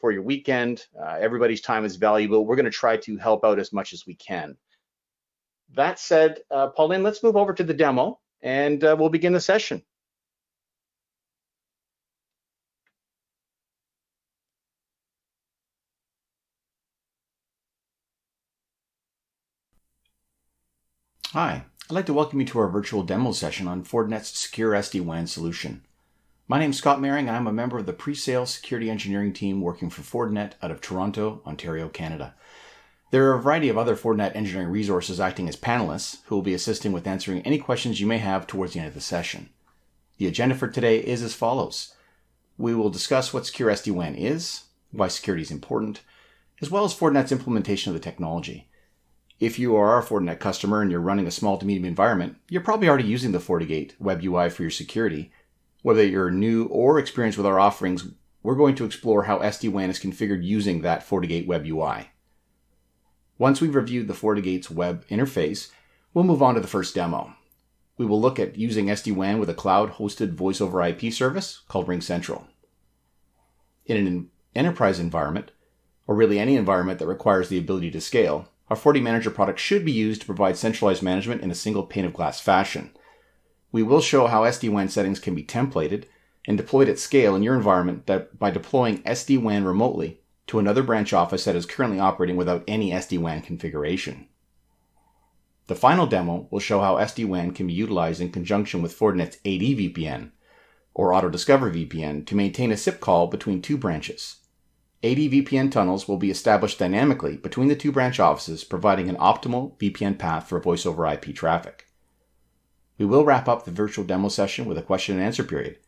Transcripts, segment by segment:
for your weekend. Everybody's time is valuable. We're going to try to help out as much as we can. That said, Pauline, let's move over to the demo and we'll begin the session. Hi, I'd like to welcome you to our virtual demo session on Fortinet's secure SD WAN solution. My name is Scott Maring and I'm a member of the pre-sale security engineering team working for Fortinet out of Toronto, Ontario, Canada. There are a variety of other Fortinet engineering resources acting as panelists who will be assisting with answering any questions you may have towards the end of the session. The agenda for today is as follows. We will discuss what secure SD WAN is, why security is important, as well as Fortinet's implementation of the technology. If you are a Fortinet customer and you're running a small to medium environment, you're probably already using the FortiGate web UI for your security. Whether you're new or experienced with our offerings, we're going to explore how SD-WAN is configured using that FortiGate web UI. Once we've reviewed the FortiGate's web interface, we'll move on to the first demo. We will look at using SD-WAN with a cloud-hosted voice over IP service called RingCentral. In an enterprise environment, or really any environment that requires the ability to scale, our FortiManager product should be used to provide centralized management in a single pane of glass fashion. We will show how SD-WAN settings can be templated and deployed at scale in your environment by deploying SD-WAN remotely to another branch office that is currently operating without any SD-WAN configuration. The final demo will show how SD-WAN can be utilized in conjunction with Fortinet's AD VPN, or Auto-Discover VPN, to maintain a SIP call between two branches. AD VPN tunnels will be established dynamically between the two branch offices, providing an optimal VPN path for voice over IP traffic. We will wrap up the virtual demo session with a question and answer period.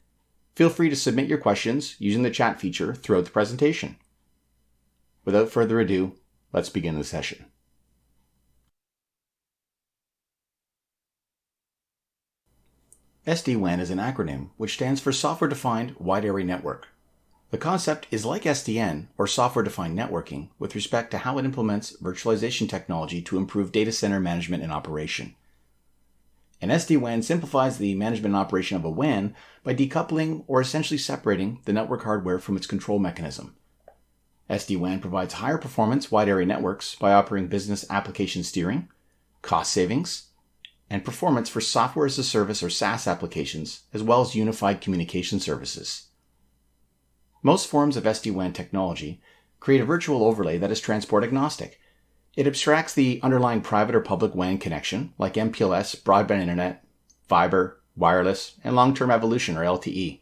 Feel free to submit your questions using the chat feature throughout the presentation. Without further ado, let's begin the session. SD-WAN is an acronym which stands for Software Defined Wide Area Network. The concept is like SDN, or software-defined networking, with respect to how it implements virtualization technology to improve data center management and operation. An SD-WAN simplifies the management and operation of a WAN by decoupling or essentially separating the network hardware from its control mechanism. SD-WAN provides higher performance wide area networks by offering business application steering, cost savings, and performance for software as a service or SaaS applications, as well as unified communication services. Most forms of SD-WAN technology create a virtual overlay that is transport agnostic. It abstracts the underlying private or public WAN connection, like MPLS, broadband internet, fiber, wireless, and long-term evolution, or LTE.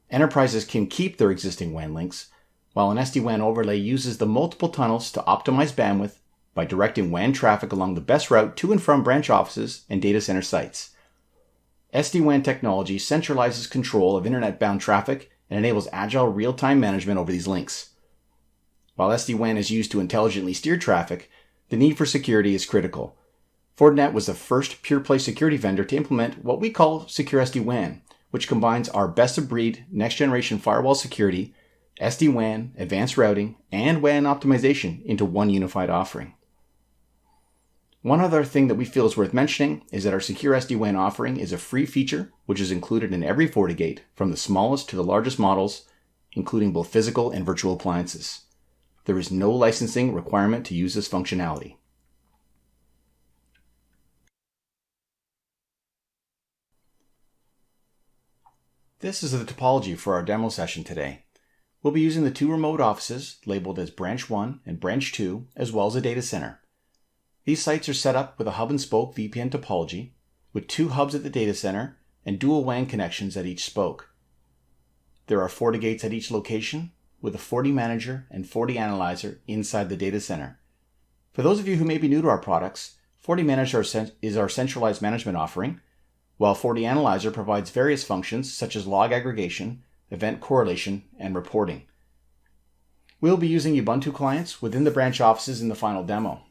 Enterprises can keep their existing WAN links, while an SD-WAN overlay uses the multiple tunnels to optimize bandwidth by directing WAN traffic along the best route to and from branch offices and data center sites. SD-WAN technology centralizes control of internet-bound traffic and enables agile real-time management over these links. While SD-WAN is used to intelligently steer traffic, the need for security is critical. Fortinet was the first pure-play security vendor to implement what we call Secure SD-WAN, which combines our best-of-breed next-generation firewall security, SD-WAN, advanced routing, and WAN optimization into one unified offering. One other thing that we feel is worth mentioning is that our Secure SD-WAN offering is a free feature which is included in every FortiGate, from the smallest to the largest models, including both physical and virtual appliances. There is no licensing requirement to use this functionality. This is the topology for our demo session today. We'll be using the two remote offices labeled as Branch 1 and Branch 2, as well as a data center. These sites are set up with a hub and spoke VPN topology, with two hubs at the data center and dual WAN connections at each spoke. There are FortiGates at each location, with a FortiManager and FortiAnalyzer inside the data center. For those of you who may be new to our products, FortiManager is our centralized management offering, while FortiAnalyzer provides various functions such as log aggregation, event correlation, and reporting. We'll be using Ubuntu clients within the branch offices in the final demo.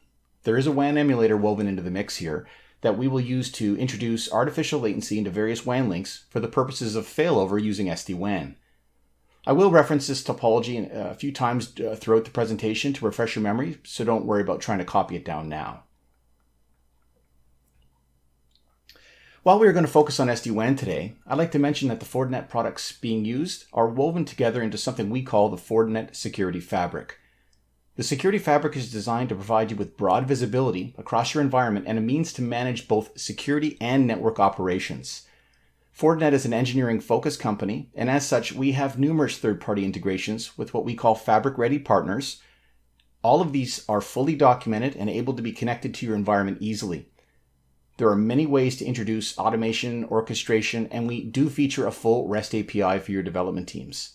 There is a WAN emulator woven into the mix here that we will use to introduce artificial latency into various WAN links for the purposes of failover using SD-WAN. I will reference this topology a few times throughout the presentation to refresh your memory, so don't worry about trying to copy it down now. While we are going to focus on SD WAN today, I'd like to mention that the Fortinet products being used are woven together into something we call the Fortinet Security Fabric. The Security Fabric is designed to provide you with broad visibility across your environment and a means to manage both security and network operations. Fortinet is an engineering-focused company, and as such, we have numerous third-party integrations with what we call fabric-ready partners. All of these are fully documented and able to be connected to your environment easily. There are many ways to introduce automation, orchestration, and we do feature a full REST API for your development teams.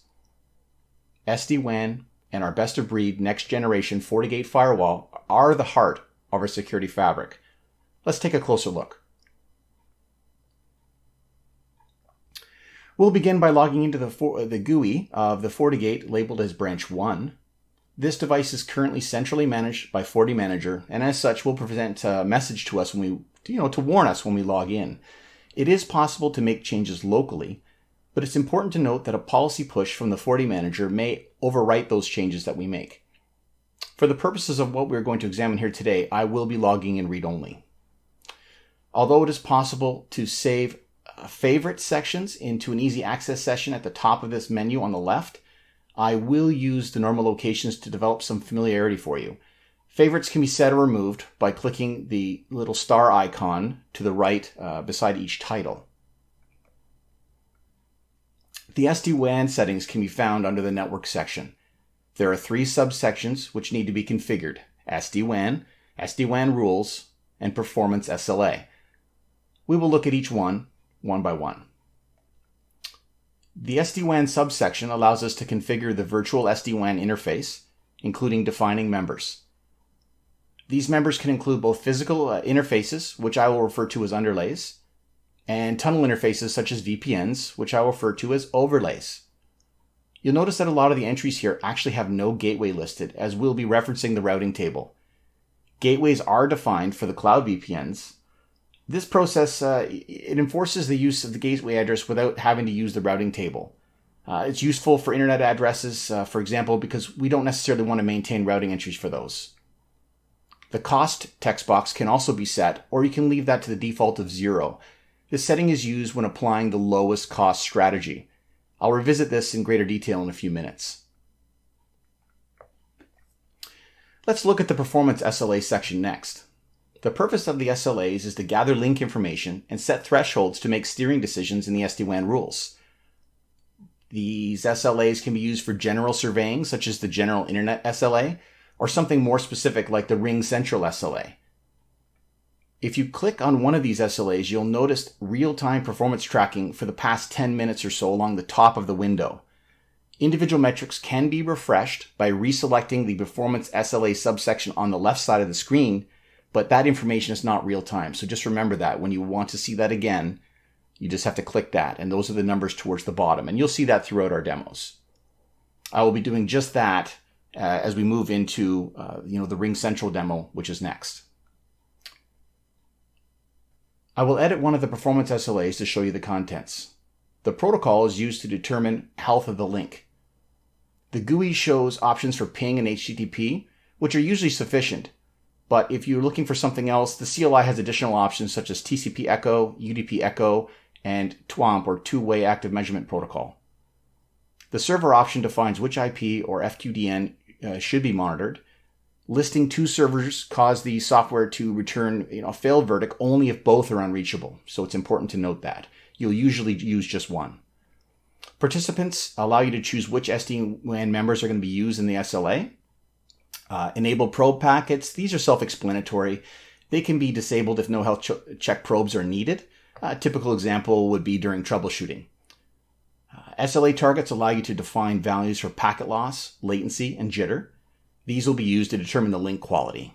SD WAN and our best-of-breed next-generation FortiGate firewall are the heart of our security fabric. Let's take a closer look. We'll begin by logging into the GUI of the FortiGate labeled as Branch 1. This device is currently centrally managed by FortiManager, and as such will present a message to us when to warn us when we log in. It is possible to make changes locally, but it's important to note that a policy push from the FortiManager may overwrite those changes that we make. For the purposes of what we're going to examine here today, I will be logging in read-only. Although it is possible to save favorite sections into an easy access session at the top of this menu on the left, I will use the normal locations to develop some familiarity for you. Favorites can be set or removed by clicking the little star icon to the right beside each title. The SD-WAN settings can be found under the Network section. There are 3 subsections which need to be configured: SD-WAN, SD-WAN Rules, and Performance SLA. We will look at each one by one. The SD-WAN subsection allows us to configure the virtual SD-WAN interface, including defining members. These members can include both physical interfaces, which I will refer to as underlays, and tunnel interfaces such as VPNs, which I will refer to as overlays. You'll notice that a lot of the entries here actually have no gateway listed, as we'll be referencing the routing table. Gateways are defined for the cloud VPNs. This process, it enforces the use of the gateway address without having to use the routing table. It's useful for internet addresses, for example, because we don't necessarily want to maintain routing entries for those. The cost text box can also be set, or you can leave that to the default of 0. This setting is used when applying the lowest cost strategy. I'll revisit this in greater detail in a few minutes. Let's look at the Performance SLA section next. The purpose of the SLAs is to gather link information and set thresholds to make steering decisions in the SD-WAN rules. These SLAs can be used for general surveying, such as the General Internet SLA, or something more specific like the Ring Central SLA. If you click on one of these SLAs, you'll notice real-time performance tracking for the past 10 minutes or so along the top of the window. Individual metrics can be refreshed by reselecting the Performance SLA subsection on the left side of the screen, but that information is not real-time, so just remember that. When you want to see that again, you just have to click that, and those are the numbers towards the bottom, and you'll see that throughout our demos. I will be doing just that as we move into the Ring Central demo, which is next. I will edit one of the Performance SLAs to show you the contents. The protocol is used to determine health of the link. The GUI shows options for ping and HTTP, which are usually sufficient. But if you're looking for something else, the CLI has additional options such as TCP Echo, UDP Echo, and TWAMP, or Two-Way Active Measurement Protocol. The server option defines which IP or FQDN should be monitored. Listing 2 servers cause the software to return a failed verdict only if both are unreachable. So it's important to note that. You'll usually use just one. Participants allow you to choose which SD-WAN members are going to be used in the SLA. Enable probe packets. These are self-explanatory. They can be disabled if no health check probes are needed. A typical example would be during troubleshooting. SLA targets allow you to define values for packet loss, latency, and jitter. These will be used to determine the link quality.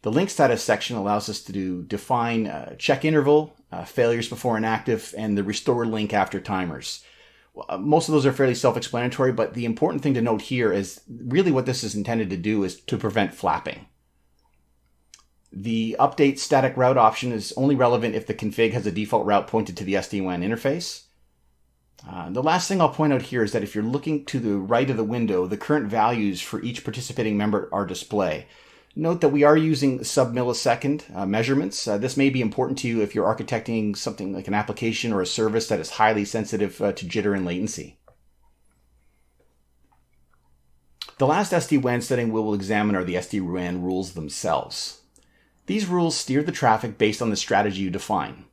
The link status section allows us to define check interval, failures before inactive, and the restore link after timers. Most of those are fairly self-explanatory, but the important thing to note here is really what this is intended to do is to prevent flapping. The update static route option is only relevant if the config has a default route pointed to the SD-WAN interface. The last thing I'll point out here is that if you're looking to the right of the window, the current values for each participating member are displayed. Note that we are using sub-millisecond measurements. This may be important to you if you're architecting something like an application or a service that is highly sensitive to jitter and latency. The last SD-WAN setting we will examine are the SD WAN rules themselves. These rules steer the traffic based on the strategy you define.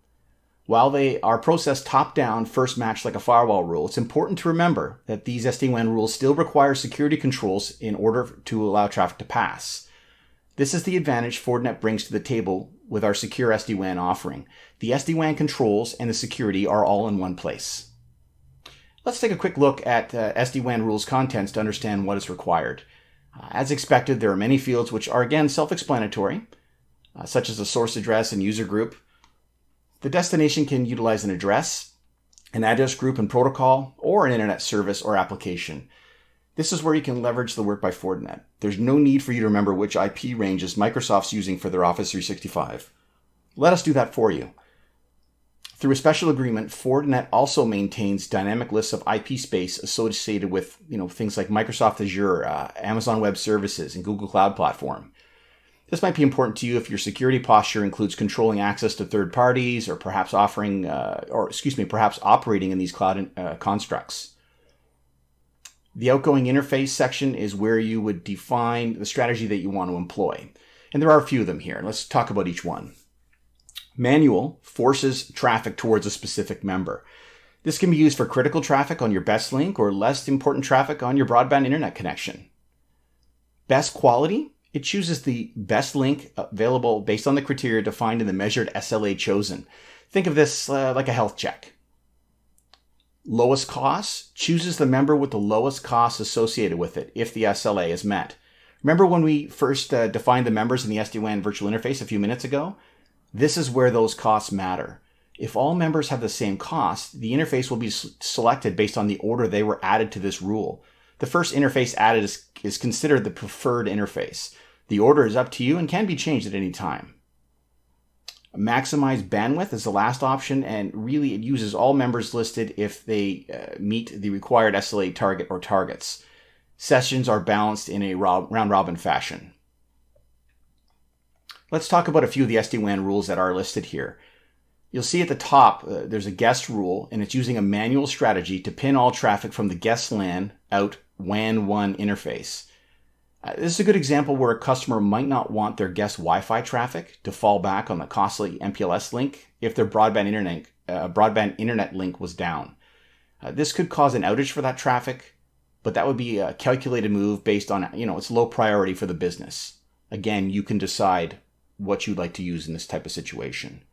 While they are processed top-down, first match like a firewall rule, it's important to remember that these SD-WAN rules still require security controls in order to allow traffic to pass. This is the advantage Fortinet brings to the table with our secure SD-WAN offering. The SD-WAN controls and the security are all in one place. Let's take a quick look at SD-WAN rules contents to understand what is required. As expected, there are many fields which are again self-explanatory, such as the source address and user group. The destination can utilize an address, an address group and protocol, or an internet service or application. This is where you can leverage the work by Fortinet. There's no need for you to remember which IP ranges Microsoft's using for their Office 365. Let us do that for you. Through a special agreement, Fortinet also maintains dynamic lists of IP space associated with things like Microsoft Azure, Amazon Web Services, and Google Cloud Platform. This might be important to you if your security posture includes controlling access to third parties or perhaps operating in these cloud constructs. The outgoing interface section is where you would define the strategy that you want to employ. And there are a few of them here. Let's talk about each one. Manual forces traffic towards a specific member. This can be used for critical traffic on your best link or less important traffic on your broadband internet connection. Best quality. It chooses the best link available based on the criteria defined in the measured SLA chosen. Think of this like a health check. Lowest cost chooses the member with the lowest cost associated with it if the SLA is met. Remember when we first defined the members in the SD-WAN virtual interface a few minutes ago? This is where those costs matter. If all members have the same cost, the interface will be selected based on the order they were added to this rule. The first interface added is considered the preferred interface. The order is up to you and can be changed at any time. Maximize bandwidth is the last option, and really it uses all members listed if they meet the required SLA target or targets. Sessions are balanced in a round-robin fashion. Let's talk about a few of the SD-WAN rules that are listed here. You'll see at the top there's a guest rule, and it's using a manual strategy to pin all traffic from the guest LAN out WAN 1 interface. This is a good example where a customer might not want their guest Wi-Fi traffic to fall back on the costly MPLS link if their broadband internet link was down. This could cause an outage for that traffic, but that would be a calculated move based on its low priority for the business. Again, you can decide what you'd like to use in this type of situation.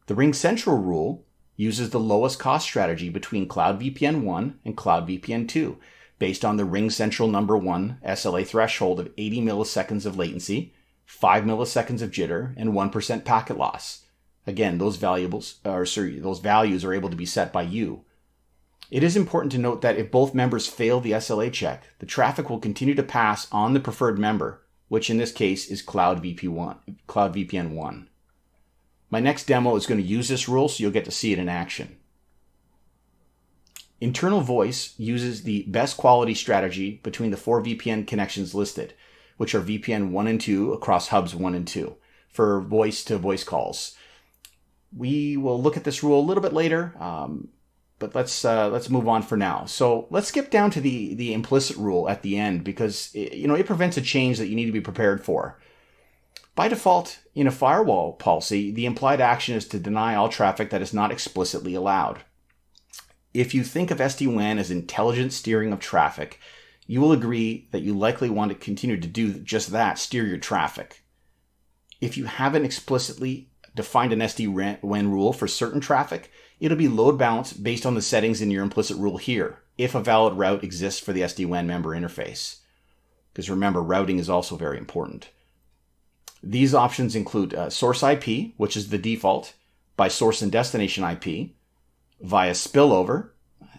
The Ring Central rule uses the lowest cost strategy between Cloud VPN 1 and Cloud VPN 2 based on the Ring Central number 1 SLA threshold of 80 milliseconds of latency, 5 milliseconds of jitter, and 1% packet loss. Again, those values are able to be set by you. It is important to note that if both members fail the SLA check, the traffic will continue to pass on the preferred member, which in this case is Cloud VPN 1. My next demo is going to use this rule, so you'll get to see it in action. Internal voice uses the best quality strategy between the 4 VPN connections listed, which are VPN 1 and 2 across hubs 1 and 2, for voice-to-voice calls. We will look at this rule a little bit later, but let's move on for now. So let's skip down to the implicit rule at the end because it prevents a change that you need to be prepared for. By default, in a firewall policy, the implied action is to deny all traffic that is not explicitly allowed. If you think of SD-WAN as intelligent steering of traffic, you will agree that you likely want to continue to do just that, steer your traffic. If you haven't explicitly defined an SD-WAN rule for certain traffic, it'll be load balanced based on the settings in your implicit rule here, if a valid route exists for the SD-WAN member interface. Because remember, routing is also very important. These options include source IP, which is the default, by source and destination IP, via spillover.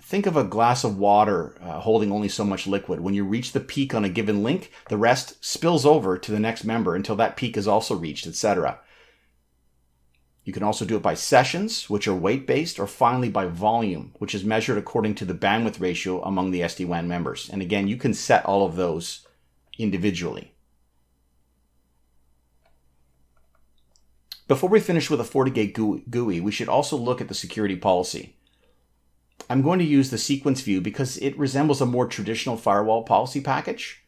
Think of a glass of water holding only so much liquid. When you reach the peak on a given link, the rest spills over to the next member until that peak is also reached, etc. You can also do it by sessions, which are weight-based, or finally by volume, which is measured according to the bandwidth ratio among the SD-WAN members. And again, you can set all of those individually. Before we finish with a FortiGate GUI, we should also look at the security policy. I'm going to use the sequence view because it resembles a more traditional firewall policy package.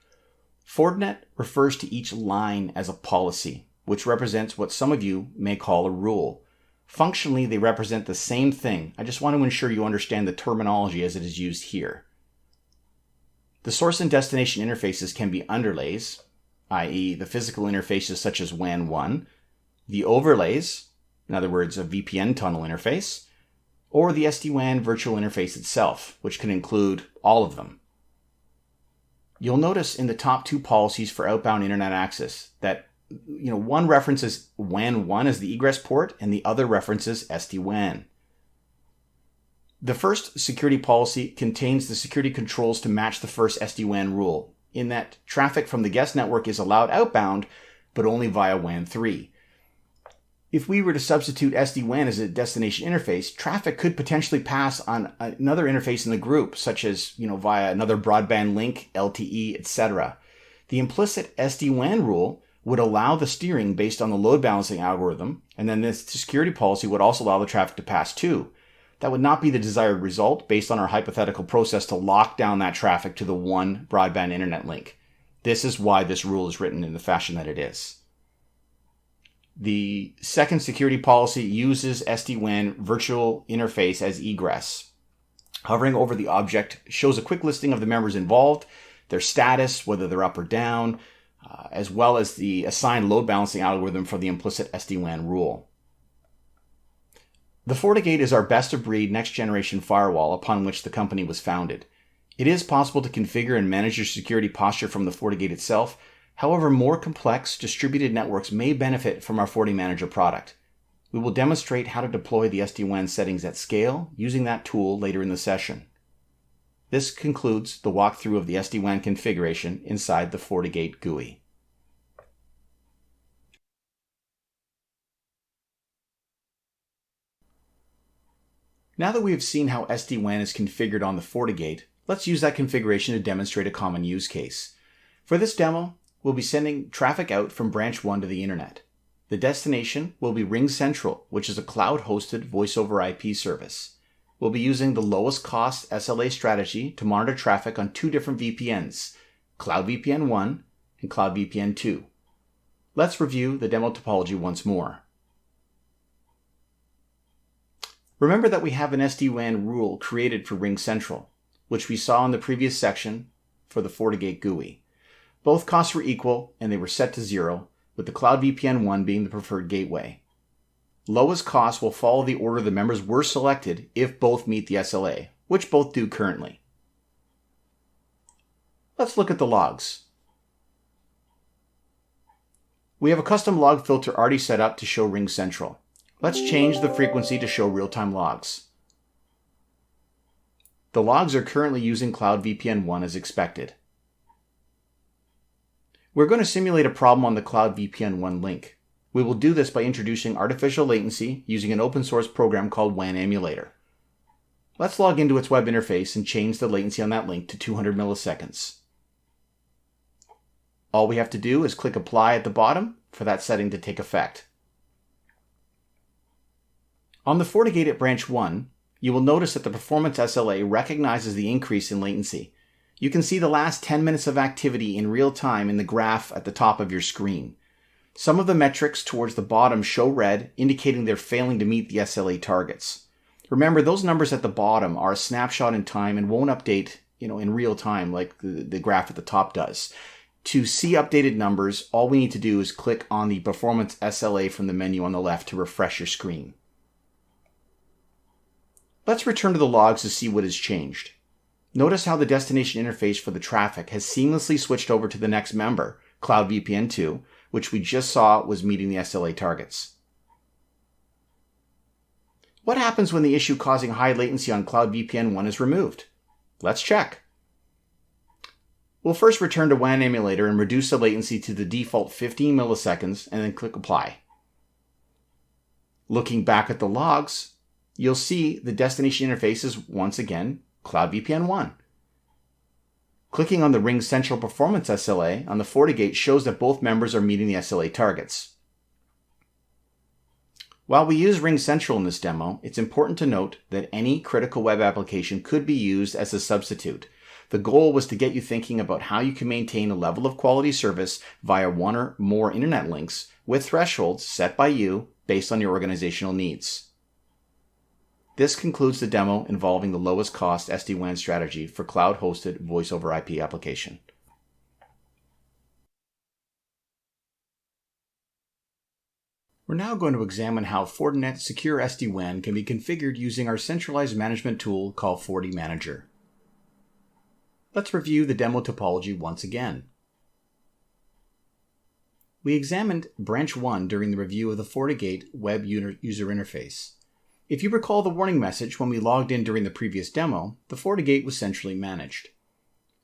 Fortinet refers to each line as a policy, which represents what some of you may call a rule. Functionally, they represent the same thing. I just want to ensure you understand the terminology as it is used here. The source and destination interfaces can be underlays, i.e. the physical interfaces such as WAN 1, the overlays, in other words, a VPN tunnel interface, or the SD WAN virtual interface itself, which can include all of them. You'll notice in the top two policies for outbound internet access that one references WAN 1 as the egress port and the other references SD WAN. The first security policy contains the security controls to match the first SD WAN rule, in that traffic from the guest network is allowed outbound, but only via WAN 3. If we were to substitute SD WAN as a destination interface, traffic could potentially pass on another interface in the group, such as via another broadband link, LTE, etc. The implicit SD WAN rule would allow the steering based on the load balancing algorithm, and then this security policy would also allow the traffic to pass too. That would not be the desired result based on our hypothetical process to lock down that traffic to the one broadband internet link. This is why this rule is written in the fashion that it is. The second security policy uses SD-WAN virtual interface as egress. Hovering over the object shows a quick listing of the members involved, their status, whether they're up or down, as well as the assigned load balancing algorithm for the implicit SD-WAN rule. The FortiGate is our best-of-breed next-generation firewall upon which the company was founded. It is possible to configure and manage your security posture from the FortiGate itself. However, more complex distributed networks may benefit from our FortiManager product. We will demonstrate how to deploy the SD-WAN settings at scale using that tool later in the session. This concludes the walkthrough of the SD-WAN configuration inside the FortiGate GUI. Now that we have seen how SD-WAN is configured on the FortiGate, let's use that configuration to demonstrate a common use case. For this demo, we'll be sending traffic out from branch 1 to the internet. The destination will be RingCentral, which is a cloud-hosted voice-over IP service. We'll be using the lowest cost SLA strategy to monitor traffic on two different VPNs, CloudVPN 1 and CloudVPN 2. Let's review the demo topology once more. Remember that we have an SD-WAN rule created for RingCentral, which we saw in the previous section for the FortiGate GUI. Both costs were equal and they were set to 0, with the CloudVPN 1 being the preferred gateway. Lowest cost will follow the order the members were selected if both meet the SLA, which both do currently. Let's look at the logs. We have a custom log filter already set up to show RingCentral. Let's change the frequency to show real-time logs. The logs are currently using CloudVPN 1 as expected. We're going to simulate a problem on the CloudVPN 1 link. We will do this by introducing artificial latency using an open source program called WAN Emulator. Let's log into its web interface and change the latency on that link to 200 milliseconds. All we have to do is click Apply at the bottom for that setting to take effect. On the FortiGate at branch 1, you will notice that the performance SLA recognizes the increase in latency. You can see the last 10 minutes of activity in real time in the graph at the top of your screen. Some of the metrics towards the bottom show red, indicating they're failing to meet the SLA targets. Remember, those numbers at the bottom are a snapshot in time and won't update, in real time like the graph at the top does. To see updated numbers, all we need to do is click on the performance SLA from the menu on the left to refresh your screen. Let's return to the logs to see what has changed. Notice how the destination interface for the traffic has seamlessly switched over to the next member, CloudVPN 2, which we just saw was meeting the SLA targets. What happens when the issue causing high latency on CloudVPN 1 is removed? Let's check. We'll first return to WAN Emulator and reduce the latency to the default 15 milliseconds and then click Apply. Looking back at the logs, you'll see the destination interface is once again CloudVPN 1. Clicking on the RingCentral Performance SLA on the FortiGate shows that both members are meeting the SLA targets. While we use Ring Central in this demo, it's important to note that any critical web application could be used as a substitute. The goal was to get you thinking about how you can maintain a level of quality service via one or more internet links with thresholds set by you based on your organizational needs. This concludes the demo involving the lowest cost SD-WAN strategy for cloud-hosted voice over IP application. We're now going to examine how Fortinet Secure SD-WAN can be configured using our centralized management tool called FortiManager. Let's review the demo topology once again. We examined Branch 1 during the review of the FortiGate web user interface. If you recall the warning message when we logged in during the previous demo, the FortiGate was centrally managed.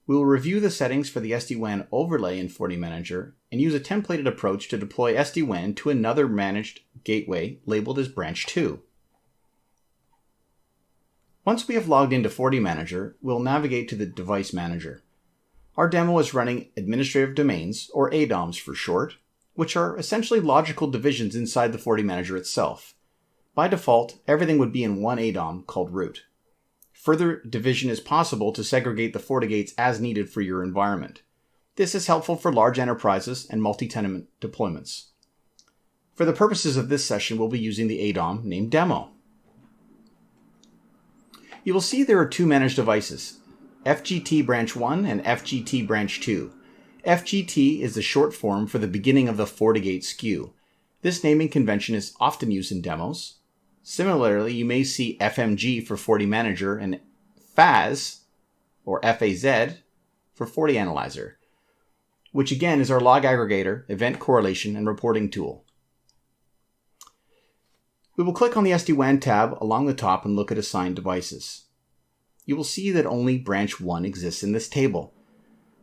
We will review the settings for the SD-WAN overlay in FortiManager and use a templated approach to deploy SD-WAN to another managed gateway labeled as Branch 2. Once we have logged into FortiManager, we'll navigate to the Device Manager. Our demo is running administrative domains, or ADOMs for short, which are essentially logical divisions inside the FortiManager itself. By default, everything would be in one ADOM called root. Further division is possible to segregate the FortiGates as needed for your environment. This is helpful for large enterprises and multi-tenant deployments. For the purposes of this session, we'll be using the ADOM named Demo. You will see there are two managed devices, FGT Branch 1 and FGT Branch 2. FGT is the short form for the beginning of the FortiGate SKU. This naming convention is often used in demos. Similarly, you may see FMG for FortiManager and FAZ, or FAZ, for FortiAnalyzer, which again is our log aggregator, event correlation, and reporting tool. We will click on the SD-WAN tab along the top and look at assigned devices. You will see that only Branch 1 exists in this table.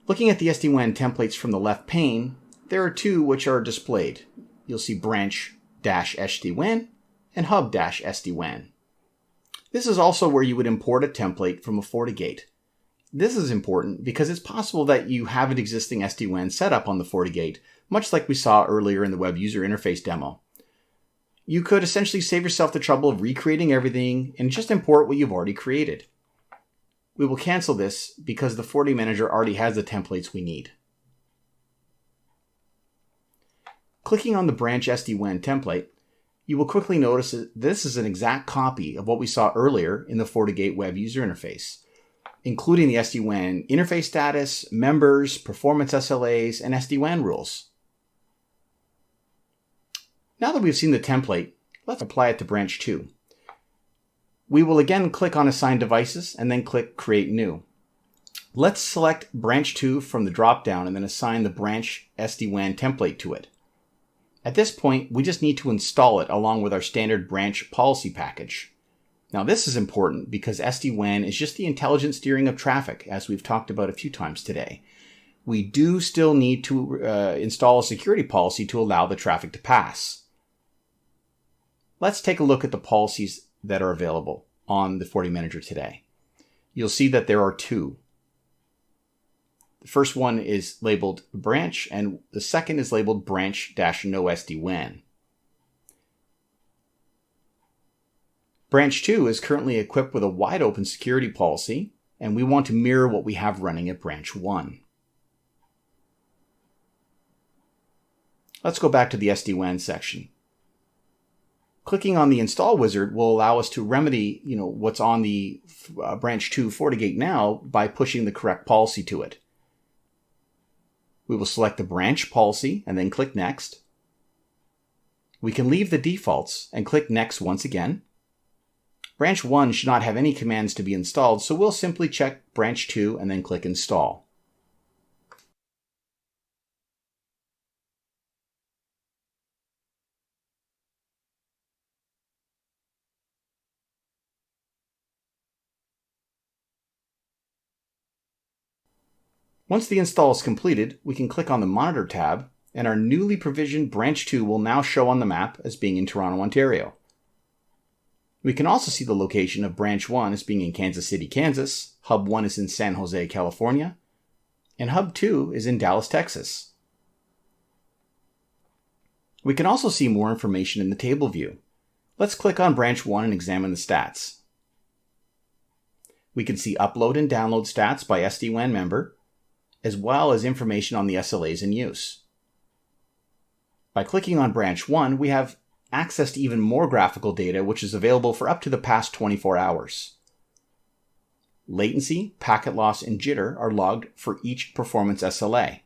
Looking at the SD-WAN templates from the left pane, there are two which are displayed. You'll see Branch-SD-WAN and Hub-SD-WAN. This is also where you would import a template from a FortiGate. This is important because it's possible that you have an existing SD-WAN set up on the FortiGate, much like we saw earlier in the web user interface demo. You could essentially save yourself the trouble of recreating everything and just import what you've already created. We will cancel this because the FortiManager already has the templates we need. Clicking on the Branch SD-WAN template, you will quickly notice that this is an exact copy of what we saw earlier in the FortiGate web user interface, including the SD-WAN interface status, members, performance SLAs, and SD-WAN rules. Now that we've seen the template, let's apply it to Branch 2. We will again click on Assign Devices and then click Create New. Let's select Branch 2 from the drop-down and then assign the Branch SD-WAN template to it. At this point, we just need to install it along with our standard branch policy package. Now this is important because SD-WAN is just the intelligent steering of traffic, as we've talked about a few times today. We do still need to install a security policy to allow the traffic to pass. Let's take a look at the policies that are available on the FortiManager today. You'll see that there are two. The first one is labeled branch, and the second is labeled branch-no SD-WAN. Branch 2 is currently equipped with a wide open security policy, and we want to mirror what we have running at Branch 1. Let's go back to the SD-WAN section. Clicking on the install wizard will allow us to remedy, what's on the Branch 2 FortiGate now by pushing the correct policy to it. We will select the branch policy and then click Next. We can leave the defaults and click Next once again. Branch 1 should not have any commands to be installed, so we'll simply check Branch 2 and then click Install. Once the install is completed, we can click on the Monitor tab, and our newly provisioned Branch 2 will now show on the map as being in Toronto, Ontario. We can also see the location of Branch 1 as being in Kansas City, Kansas, Hub 1 is in San Jose, California, and Hub 2 is in Dallas, Texas. We can also see more information in the table view. Let's click on branch 1 and examine the stats. We can see upload and download stats by SD WAN member, as well as information on the SLAs in use. By clicking on branch 1, we have access to even more graphical data, which is available for up to the past 24 hours. Latency, packet loss, and jitter are logged for each performance SLA.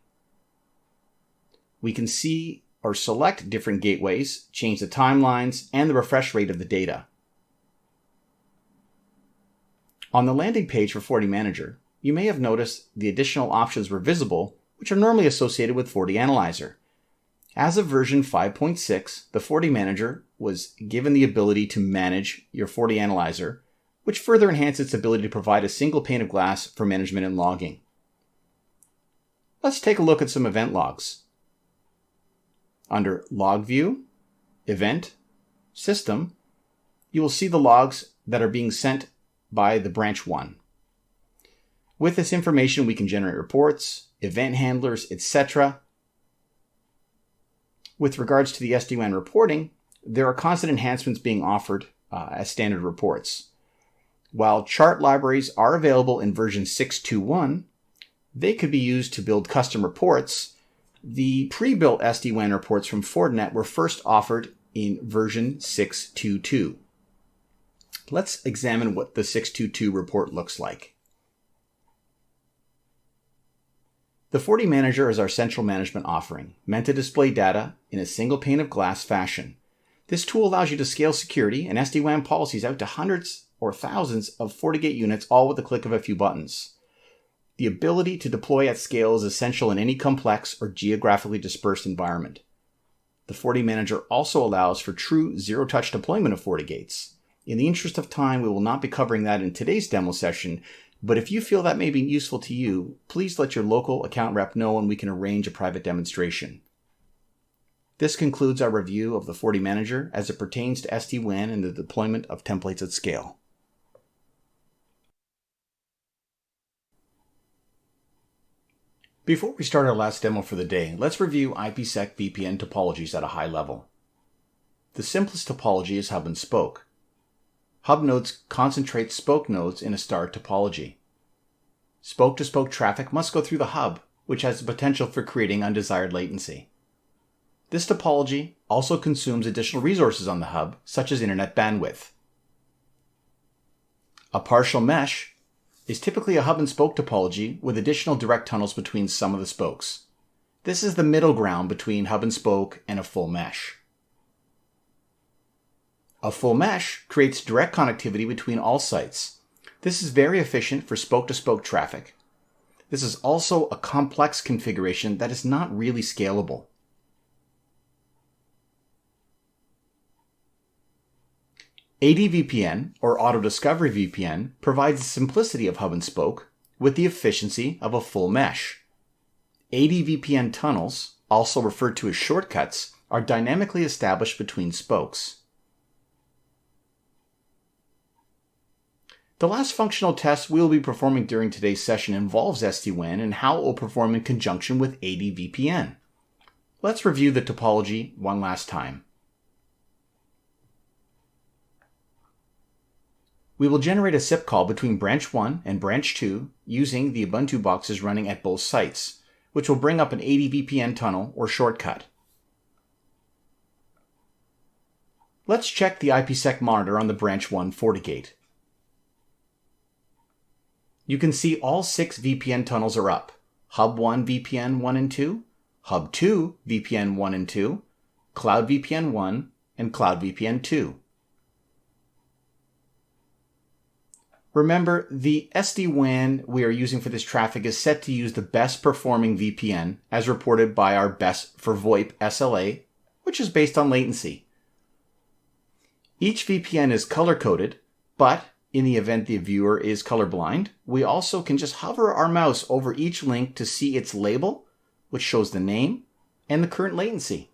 We can see or select different gateways, change the timelines, and the refresh rate of the data. On the landing page for FortiManager, you may have noticed the additional options were visible, which are normally associated with FortiAnalyzer. As of version 5.6, the FortiManager was given the ability to manage your FortiAnalyzer, which further enhanced its ability to provide a single pane of glass for management and logging. Let's take a look at some event logs. Under Log View, Event, System, you will see the logs that are being sent by the branch 1. With this information, we can generate reports, event handlers, etc. With regards to the SD WAN reporting, there are constant enhancements being offered as standard reports. While chart libraries are available in version 6.2.1, they could be used to build custom reports. The pre-built SD WAN reports from Fortinet were first offered in version 6.2.2. Let's examine what the 6.2.2 report looks like. The FortiManager is our central management offering, meant to display data in a single pane of glass fashion. This tool allows you to scale security and SD WAN policies out to hundreds or thousands of FortiGate units, all with the click of a few buttons. The ability to deploy at scale is essential in any complex or geographically dispersed environment. The FortiManager also allows for true zero-touch deployment of FortiGates. In the interest of time, we will not be covering that in today's demo session, but if you feel that may be useful to you, please let your local account rep know and we can arrange a private demonstration. This concludes our review of the FortiManager as it pertains to SD-WAN and the deployment of templates at scale. Before we start our last demo for the day, let's review IPsec VPN topologies at a high level. The simplest topology is hub and spoke. Hub nodes concentrate spoke nodes in a star topology. Spoke-to-spoke traffic must go through the hub, which has the potential for creating undesired latency. This topology also consumes additional resources on the hub, such as internet bandwidth. A partial mesh is typically a hub and spoke topology with additional direct tunnels between some of the spokes. This is the middle ground between hub and spoke and a full mesh. A full mesh creates direct connectivity between all sites. This is very efficient for spoke-to-spoke traffic. This is also a complex configuration that is not really scalable. ADVPN, or Auto Discovery VPN, provides the simplicity of hub and spoke with the efficiency of a full mesh. ADVPN tunnels, also referred to as shortcuts, are dynamically established between spokes. The last functional test we will be performing during today's session involves SD-WAN and how it will perform in conjunction with ADVPN. Let's review the topology one last time. We will generate a SIP call between branch 1 and branch 2 using the Ubuntu boxes running at both sites, which will bring up an ADVPN tunnel or shortcut. Let's check the IPsec monitor on the branch 1 FortiGate. You can see all 6 VPN tunnels are up. Hub 1 VPN 1 and 2, Hub 2 VPN 1 and 2, Cloud VPN 1, and Cloud VPN 2. Remember, the SD-WAN we are using for this traffic is set to use the best performing VPN as reported by our best for VoIP SLA, which is based on latency. Each VPN is color-coded, but in the event the viewer is colorblind, we also can just hover our mouse over each link to see its label, which shows the name and the current latency.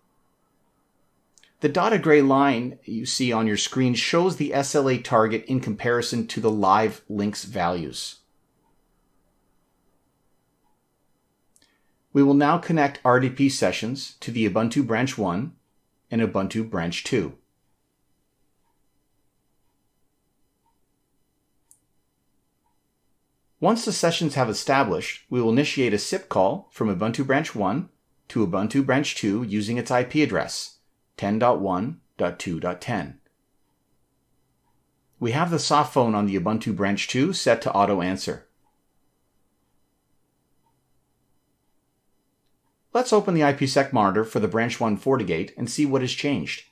The dotted gray line you see on your screen shows the SLA target in comparison to the live link's values. We will now connect RDP sessions to the Ubuntu Branch 1 and Ubuntu Branch 2. Once the sessions have established, we will initiate a SIP call from Ubuntu Branch 1 to Ubuntu Branch 2 using its IP address, 10.1.2.10. We have the soft phone on the Ubuntu Branch 2 set to auto answer. Let's open the IPsec monitor for the Branch 1 FortiGate and see what has changed.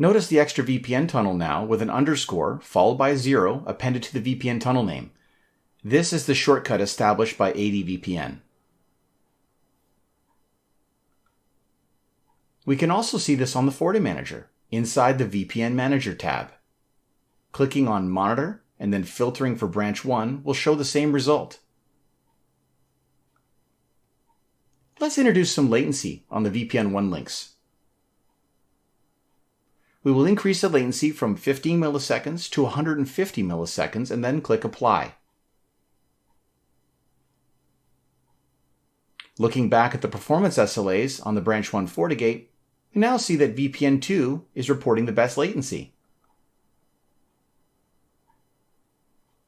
Notice the extra VPN tunnel now with an underscore followed by a 0 appended to the VPN tunnel name. This is the shortcut established by ADVPN. We can also see this on the FortiManager inside the VPN Manager tab. Clicking on Monitor and then filtering for Branch 1 will show the same result. Let's introduce some latency on the VPN 1 links. We will increase the latency from 15 milliseconds to 150 milliseconds and then click Apply. Looking back at the performance SLAs on the Branch 1 FortiGate, we now see that VPN 2 is reporting the best latency.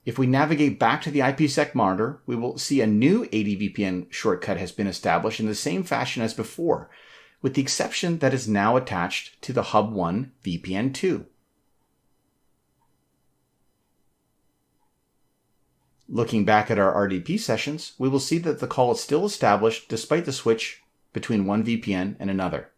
If we navigate back to the IPsec monitor, we will see a new ADVPN shortcut has been established in the same fashion as before, with the exception that is now attached to the Hub 1 VPN 2. Looking back at our RDP sessions, we will see that the call is still established despite the switch between one VPN and another.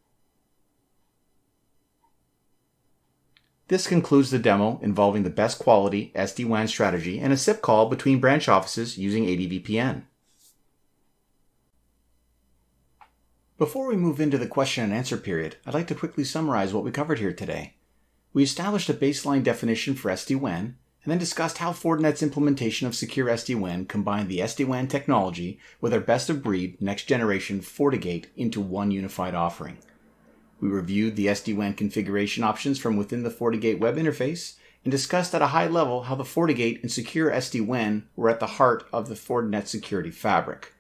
This concludes the demo involving the best quality SD WAN strategy and a SIP call between branch offices using ADVPN. Before we move into the question and answer period, I'd like to quickly summarize what we covered here today. We established a baseline definition for SD-WAN and then discussed how Fortinet's implementation of secure SD-WAN combined the SD-WAN technology with our best-of-breed next-generation FortiGate into one unified offering. We reviewed the SD-WAN configuration options from within the FortiGate web interface and discussed at a high level how the FortiGate and secure SD-WAN were at the heart of the Fortinet security fabric.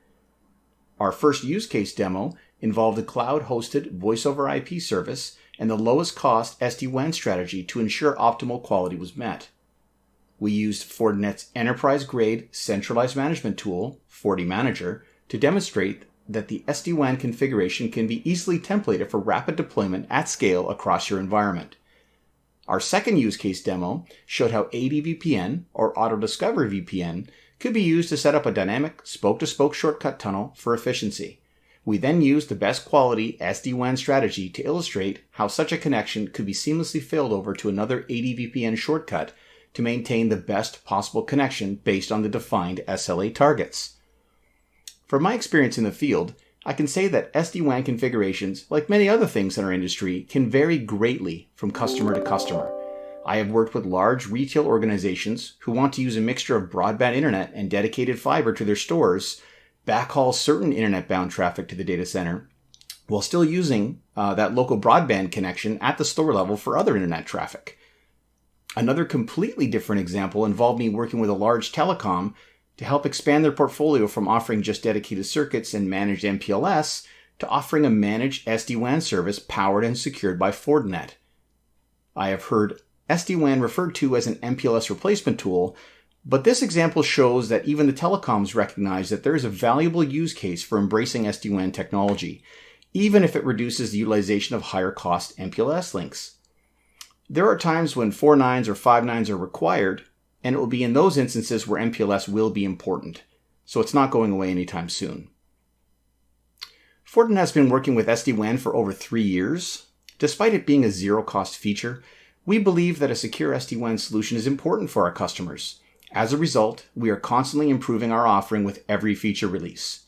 Our first use case demo involved a cloud-hosted voice-over IP service and the lowest cost SD-WAN strategy to ensure optimal quality was met. We used Fortinet's enterprise-grade centralized management tool, FortiManager, to demonstrate that the SD-WAN configuration can be easily templated for rapid deployment at scale across your environment. Our second use case demo showed how ADVPN, or Auto Discovery VPN, could be used to set up a dynamic spoke-to-spoke shortcut tunnel for efficiency. We then used the best quality SD-WAN strategy to illustrate how such a connection could be seamlessly failed over to another ADVPN shortcut to maintain the best possible connection based on the defined SLA targets. From my experience in the field, I can say that SD-WAN configurations, like many other things in our industry, can vary greatly from customer to customer. I have worked with large retail organizations who want to use a mixture of broadband internet and dedicated fiber to their stores, backhaul certain internet-bound traffic to the data center, while still using that local broadband connection at the store level for other internet traffic. Another completely different example involved me working with a large telecom to help expand their portfolio from offering just dedicated circuits and managed MPLS to offering a managed SD-WAN service powered and secured by Fortinet. I have heard SD-WAN referred to as an MPLS replacement tool, but this example shows that even the telecoms recognize that there is a valuable use case for embracing SD-WAN technology, even if it reduces the utilization of higher cost MPLS links. There are times when 4 nines or 5 nines are required, and it will be in those instances where MPLS will be important, so it's not going away anytime soon. Fortinet has been working with SD-WAN for over 3 years. Despite it being a zero-cost feature, we believe that a secure SD-WAN solution is important for our customers. As a result, we are constantly improving our offering with every feature release.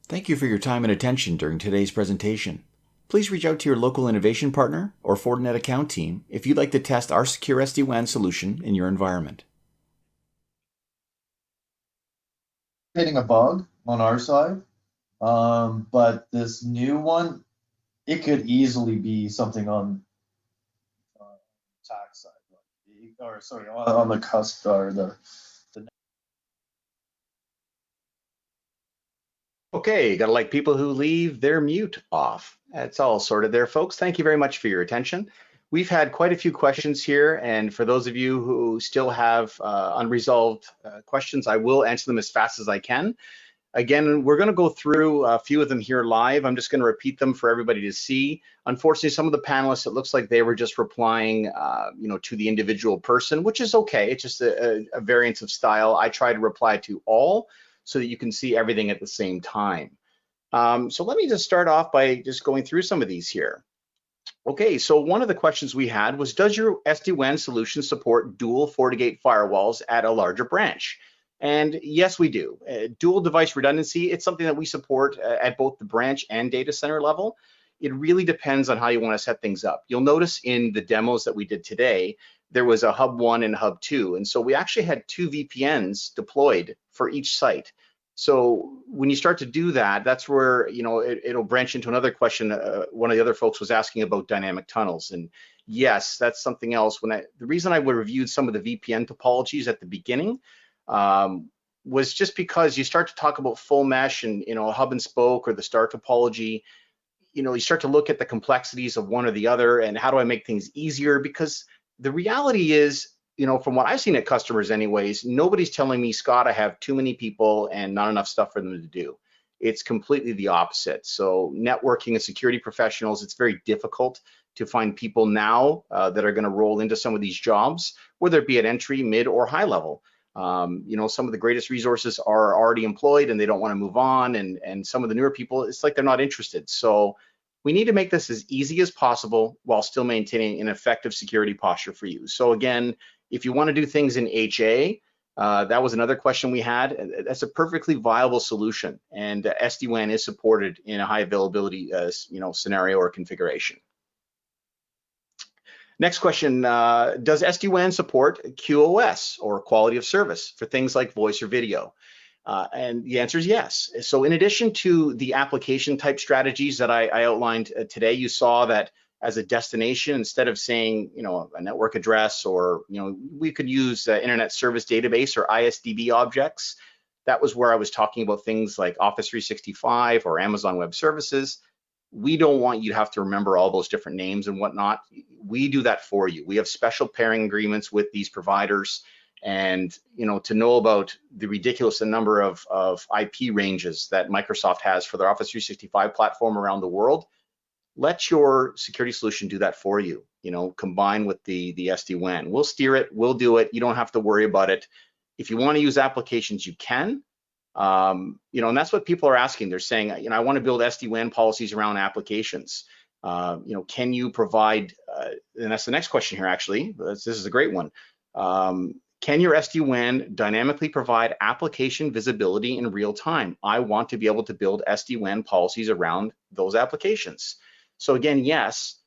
Thank you for your time and attention during today's presentation. Please reach out to your local innovation partner or Fortinet account team if you'd like to test our secure SD-WAN solution in your environment. Hitting a bug on our side, but this new one, it could easily be something on tax side, or sorry, on the cusp or the. Okay, gotta like people who leave their mute off. That's all sorted there, folks. Thank you very much for your attention. We've had quite a few questions here, and for those of you who still have unresolved questions, I will answer them as fast as I can. Again, we're going to go through a few of them here live. I'm just going to repeat them for everybody to see. Unfortunately, some of the panelists, it looks like they were just replying, to the individual person, which is okay. It's just a variance of style. I try to reply to all so that you can see everything at the same time. So let me just start off by just going through some of these here. Okay, so one of the questions we had was, does your SD-WAN solution support dual FortiGate firewalls at a larger branch? And yes, we do. Dual device redundancy, it's something that we support at both the branch and data center level. It really depends on how you want to set things up. You'll notice in the demos that we did today, there was a hub 1 and hub 2. And so we actually had 2 VPNs deployed for each site. So when you start to do that, that's where, it'll branch into another question. One of the other folks was asking about dynamic tunnels. And yes, that's something else. The reason I reviewed some of the VPN topologies at the beginning was just because you start to talk about full mesh and, hub and spoke or the star topology, you start to look at the complexities of one or the other and how do I make things easier? Because the reality is, from what I've seen at customers anyways, nobody's telling me, Scott, I have too many people and not enough stuff for them to do. It's completely the opposite. So networking and security professionals, it's very difficult to find people now that are going to roll into some of these jobs, whether it be at entry, mid, or high level. Some of the greatest resources are already employed and they don't want to move on. And some of the newer people, it's like they're not interested. So we need to make this as easy as possible while still maintaining an effective security posture for you. So again, if you want to do things in HA, that was another question we had. That's a perfectly viable solution, and SD-WAN is supported in a high availability, scenario or configuration. Next question, does SD-WAN support QoS or quality of service for things like voice or video? And the answer is yes. So in addition to the application type strategies that I outlined today, you saw that as a destination, instead of saying, a network address or, we could use Internet Service Database or ISDB objects. That was where I was talking about things like Office 365 or Amazon Web Services. We don't want you to have to remember all those different names and whatnot. We do that for you. We have special pairing agreements with these providers. And to know about the ridiculous number of IP ranges that Microsoft has for their Office 365 platform around the world, let your security solution do that for you. Combine with the SD-WAN. We'll steer it, we'll do it. You don't have to worry about it. If you want to use applications, you can. And that's what people are asking. They're saying, I want to build SD-WAN policies around applications. Can you provide, and that's the next question here, actually. This is a great one. Can your SD-WAN dynamically provide application visibility in real time? I want to be able to build SD-WAN policies around those applications. So again, yes,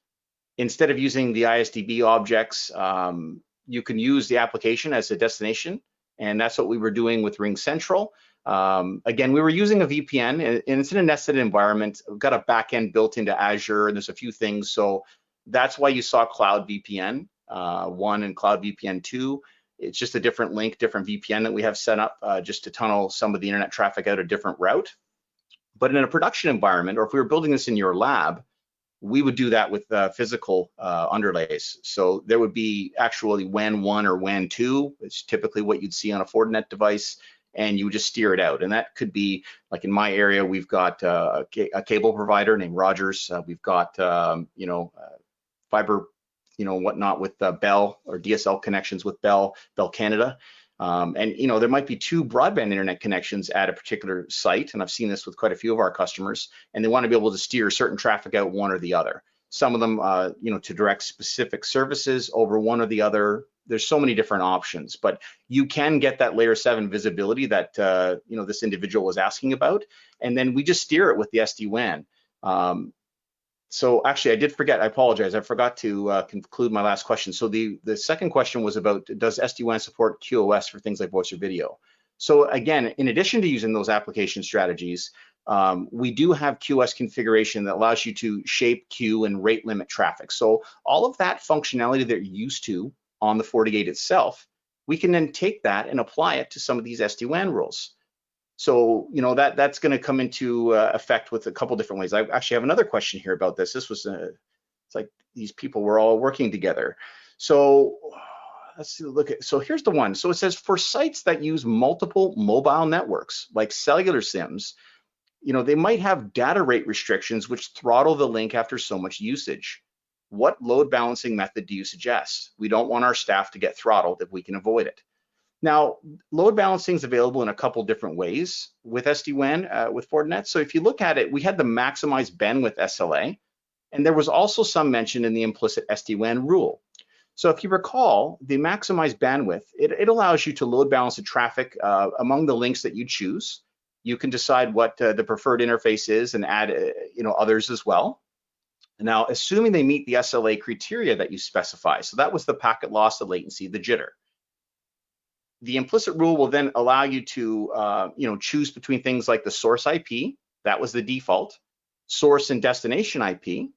instead of using the ISDB objects, you can use the application as a destination, and that's what we were doing with Ring Central. Again, we were using a VPN, and it's in a nested environment. We've got a backend built into Azure, and there's a few things. So that's why you saw Cloud VPN 1 and Cloud VPN 2. It's just a different link, different VPN that we have set up just to tunnel some of the internet traffic out a different route. But in a production environment, or if we were building this in your lab, we would do that with physical underlays. So there would be actually WAN 1 or WAN 2. It's typically what you'd see on a Fortinet device, and you would just steer it out. And that could be, like in my area, we've got a cable provider named Rogers. We've got, fiber, whatnot with Bell, or DSL connections with Bell Canada. And there might be 2 broadband internet connections at a particular site, and I've seen this with quite a few of our customers, and they want to be able to steer certain traffic out one or the other. Some of them, to direct specific services over one or the other. There's so many different options, but you can get that layer 7 visibility that this individual was asking about, and then we just steer it with the SD-WAN. So actually, I did forget, I apologize, I forgot to conclude my last question. So the second question was about, does SD-WAN support QoS for things like voice or video? So again, in addition to using those application strategies, we do have QoS configuration that allows you to shape, queue, and rate limit traffic. So all of that functionality that you're used to on the FortiGate itself, we can then take that and apply it to some of these SD-WAN rules. So, that's going to come into effect with a couple different ways. I actually have another question here about this. This was it's It's like these people were all working together. So let's see, look at, so here's the one. So it says for sites that use multiple mobile networks, like cellular SIMs, they might have data rate restrictions which throttle the link after so much usage. What load balancing method do you suggest? We don't want our staff to get throttled if we can avoid it. Now, load balancing is available in a couple different ways with SD-WAN, with Fortinet. So if you look at it, we had the maximized bandwidth SLA, and there was also some mention in the implicit SD-WAN rule. So if you recall, the maximized bandwidth, it allows you to load balance the traffic among the links that you choose. You can decide what the preferred interface is and add others as well. Now, assuming they meet the SLA criteria that you specify, so that was the packet loss, the latency, the jitter. The implicit rule will then allow you to choose between things like the source IP, that was the default, source and destination IP,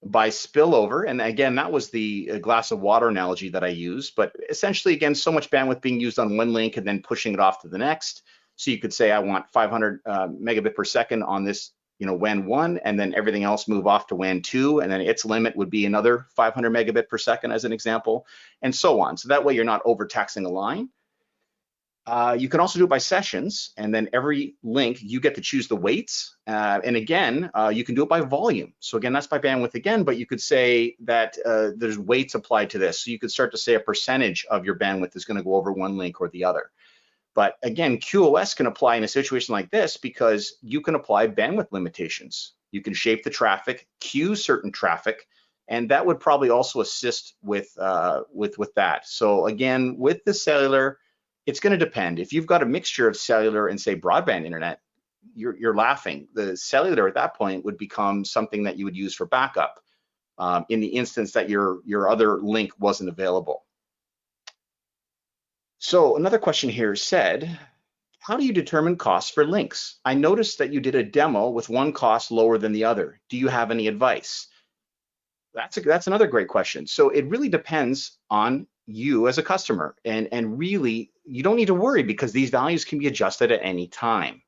by spillover, and again, that was the glass of water analogy that I used, but essentially, again, so much bandwidth being used on one link and then pushing it off to the next. So you could say, I want 500 megabit per second on this, WAN 1, and then everything else move off to WAN 2, and then its limit would be another 500 megabit per second as an example, and so on. So that way you're not overtaxing a line. You can also do it by sessions, and then every link you get to choose the weights. And again, you can do it by volume. So again, that's by bandwidth again, but you could say that there's weights applied to this. So you could start to say a percentage of your bandwidth is going to go over one link or the other. But again, QoS can apply in a situation like this because you can apply bandwidth limitations. You can shape the traffic, queue certain traffic, and that would probably also assist with that. So again, with the cellular, it's going to depend. If you've got a mixture of cellular and say broadband internet, you're laughing. The cellular at that point would become something that you would use for backup in the instance that your other link wasn't available. So another question here said, how do you determine costs for links? I noticed that you did a demo with one cost lower than the other. Do you have any advice? That's another great question. So it really depends on you as a customer, and really you don't need to worry because these values can be adjusted at any time.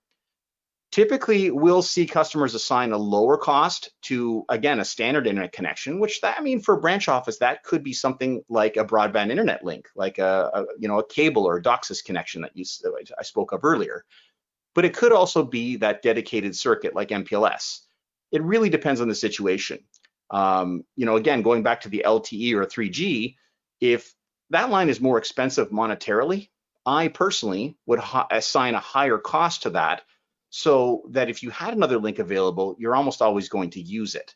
Typically, we'll see customers assign a lower cost to, again, a standard internet connection, which for a branch office, that could be something like a broadband internet link, like a cable or a DOCSIS connection that I spoke of earlier. But it could also be that dedicated circuit like MPLS. It really depends on the situation. Again, going back to the LTE or 3G, if that line is more expensive monetarily, I personally would assign a higher cost to that, so that if you had another link available, you're almost always going to use it.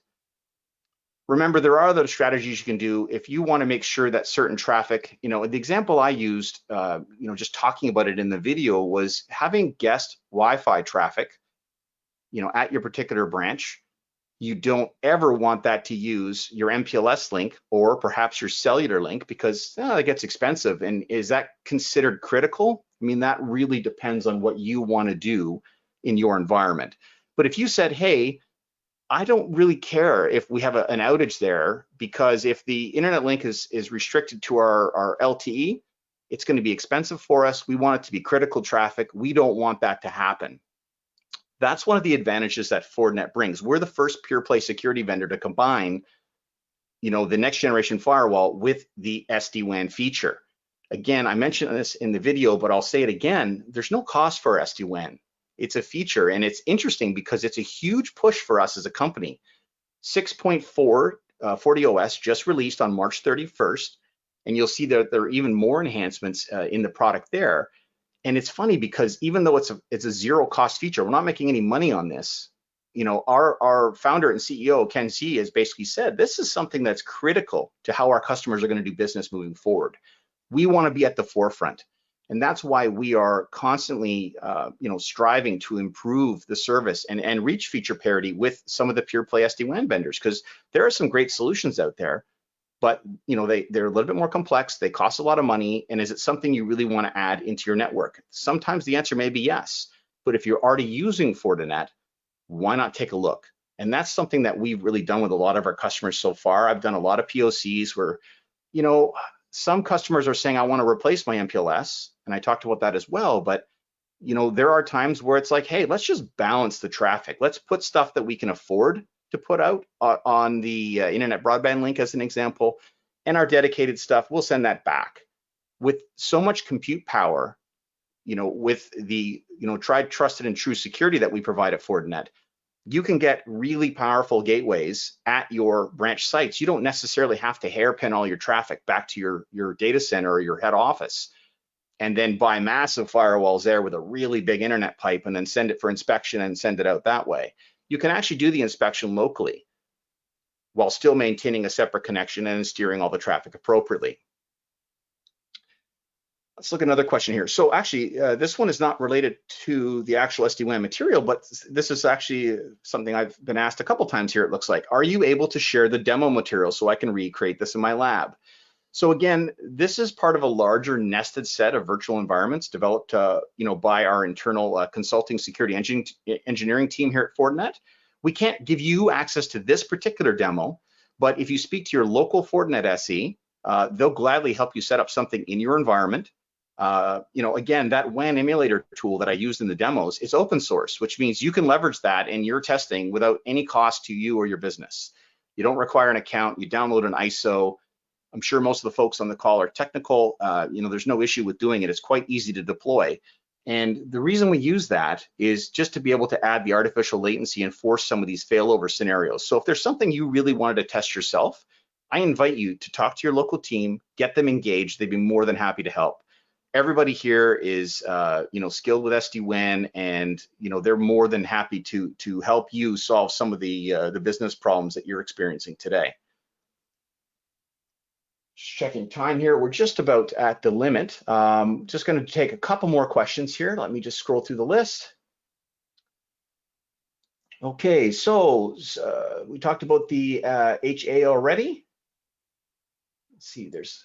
Remember, there are other strategies you can do if you want to make sure that certain traffic, the example I used, just talking about it in the video, was having guest Wi-Fi traffic, at your particular branch. You don't ever want that to use your MPLS link or perhaps your cellular link because it gets expensive. And is that considered critical? That really depends on what you want to do in your environment. But if you said, hey, I don't really care if we have an outage there, because if the internet link is restricted to our LTE, it's going to be expensive for us. We want it to be critical traffic. We don't want that to happen. That's one of the advantages that Fortinet brings. We're the first pure play security vendor to combine, the next generation firewall with the SD-WAN feature. Again, I mentioned this in the video, but I'll say it again. There's no cost for SD-WAN. It's a feature, and it's interesting because it's a huge push for us as a company. 6.4 FortiOS just released on March 31st, and you'll see that there are even more enhancements in the product there. And it's funny because even though it's a zero cost feature, we're not making any money on this. Our founder and CEO, Ken Z, has basically said, this is something that's critical to how our customers are going to do business moving forward. We want to be at the forefront. And that's why we are constantly, striving to improve the service and reach feature parity with some of the pure play SD-WAN vendors, because there are some great solutions out there, but they're a little bit more complex. They cost a lot of money. And is it something you really want to add into your network? Sometimes the answer may be yes, but if you're already using Fortinet, why not take a look? And that's something that we've really done with a lot of our customers so far. I've done a lot of POCs where, some customers are saying, I want to replace my MPLS. And I talked about that as well. But, there are times where it's like, hey, let's just balance the traffic. Let's put stuff that we can afford to put out on the internet broadband link as an example, and our dedicated stuff, we'll send that back. With so much compute power, with the tried, trusted, and true security that we provide at Fortinet, you can get really powerful gateways at your branch sites. You don't necessarily have to hairpin all your traffic back to your data center or your head office and then buy massive firewalls there with a really big internet pipe and then send it for inspection and send it out that way. You can actually do the inspection locally while still maintaining a separate connection and steering all the traffic appropriately. Let's look at another question here. So actually, this one is not related to the actual SD-WAN material, but this is actually something I've been asked a couple times here, it looks like. Are you able to share the demo material so I can recreate this in my lab? So again, this is part of a larger nested set of virtual environments developed by our internal consulting security engineering team here at Fortinet. We can't give you access to this particular demo, but if you speak to your local Fortinet SE, they'll gladly help you set up something in your environment. Again, that WAN emulator tool that I used in the demos is open source, which means you can leverage that in your testing without any cost to you or your business. You don't require an account, you download an ISO. I'm sure most of the folks on the call are technical. There's no issue with doing it. It's quite easy to deploy. And the reason we use that is just to be able to add the artificial latency and force some of these failover scenarios. So if there's something you really wanted to test yourself, I invite you to talk to your local team, get them engaged. They'd be more than happy to help. Everybody here is, skilled with SD-WAN, and they're more than happy to help you solve some of the business problems that you're experiencing today. Just checking time here. We're just about at the limit. Just going to take a couple more questions here. Let me just scroll through the list. Okay, so we talked about the HA already. Let's see, there's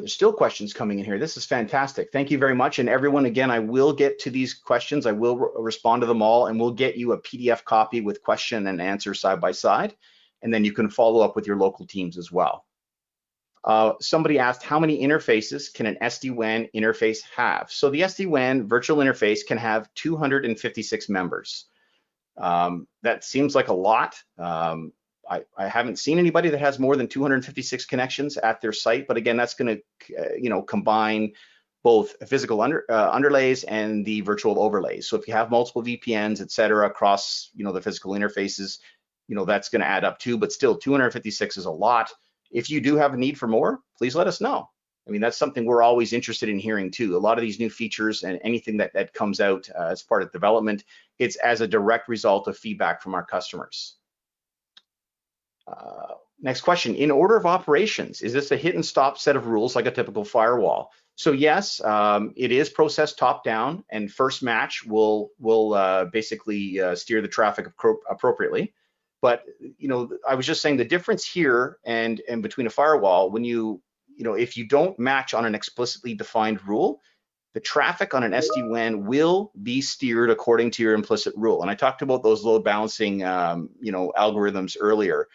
still questions coming in here. This is fantastic. Thank you very much. And everyone, again, I will get to these questions. I will respond to them all, and we'll get you a PDF copy with question and answer side by side. And then you can follow up with your local teams as well. Somebody asked, how many interfaces can an SD-WAN interface have? So the SD-WAN virtual interface can have 256 members. That seems like a lot. I haven't seen anybody that has more than 256 connections at their site, but again, that's going to combine both physical underlays and the virtual overlays. So if you have multiple VPNs, et cetera, across the physical interfaces, that's going to add up too. But still, 256 is a lot. If you do have a need for more, please let us know. I mean, that's something we're always interested in hearing too. A lot of these new features and anything that comes out as part of development, it's as a direct result of feedback from our customers. Next question, in order of operations, is this a hit and stop set of rules like a typical firewall? So yes, it is processed top down, and first match will basically steer the traffic appropriately. But I was just saying the difference here and between a firewall, when if you don't match on an explicitly defined rule, the traffic on an SD-WAN will be steered according to your implicit rule. And I talked about those load balancing algorithms earlier.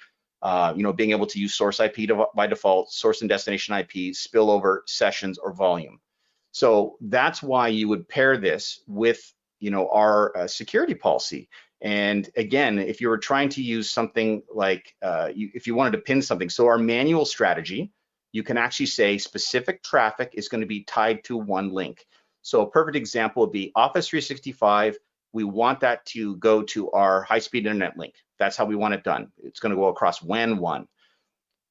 Being able to use source IP by default, source and destination IP, spillover, sessions, or volume. So that's why you would pair this with our security policy. And again, if you were trying to use something like, if you wanted to pin something, so our manual strategy, you can actually say specific traffic is going to be tied to one link. So a perfect example would be Office 365. We want that to go to our high-speed internet link. That's how we want it done. It's going to go across WAN 1.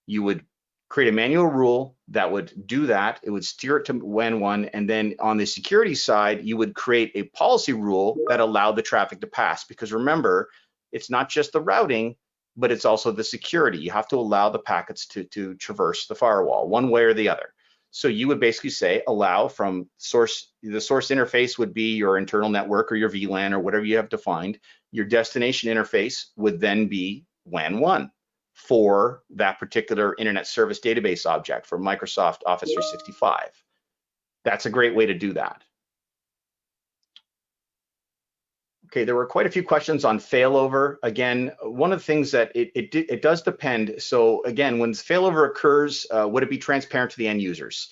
You would create a manual rule that would do that. It would steer it to WAN 1. And then on the security side, you would create a policy rule that allowed the traffic to pass. Because remember, it's not just the routing, but it's also the security. You have to allow the packets to traverse the firewall one way or the other. So you would basically say allow from source, the source interface would be your internal network or your VLAN or whatever you have defined. Your destination interface would then be WAN 1 for that particular internet service database object for Microsoft Office 365. That's a great way to do that. Okay, there were quite a few questions on failover. Again, one of the things that it does depend. So again, when failover occurs, would it be transparent to the end users?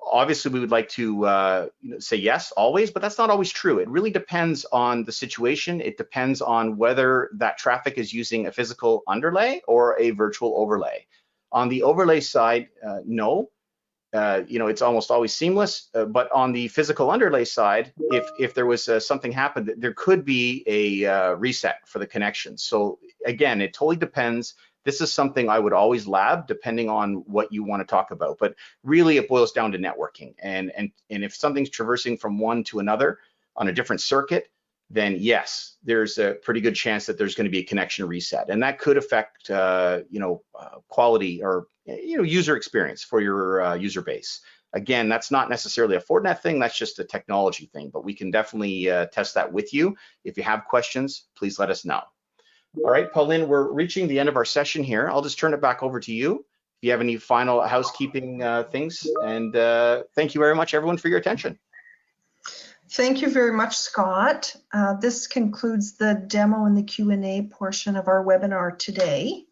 obviously we would like to say yes always, but that's not always true. It really depends on the situation. It depends on whether that traffic is using a physical underlay or a virtual overlay. On the overlay side, no. It's almost always seamless, but on the physical underlay side, if there was something happened, there could be a reset for the connection. So again, it totally depends. This is something I would always lab depending on what you want to talk about, but really it boils down to networking. And if something's traversing from one to another on a different circuit, then yes, there's a pretty good chance that there's going to be a connection reset, and that could affect quality or user experience for your user base. Again, that's not necessarily a Fortinet thing, that's just a technology thing, but we can definitely test that with you. If you have questions, please let us know. All right, Pauline, we're reaching the end of our session here. I'll just turn it back over to you if you have any final housekeeping things, and thank you very much, everyone, for your attention. Thank you very much, Scott. This concludes the demo and the Q&A portion of our webinar today.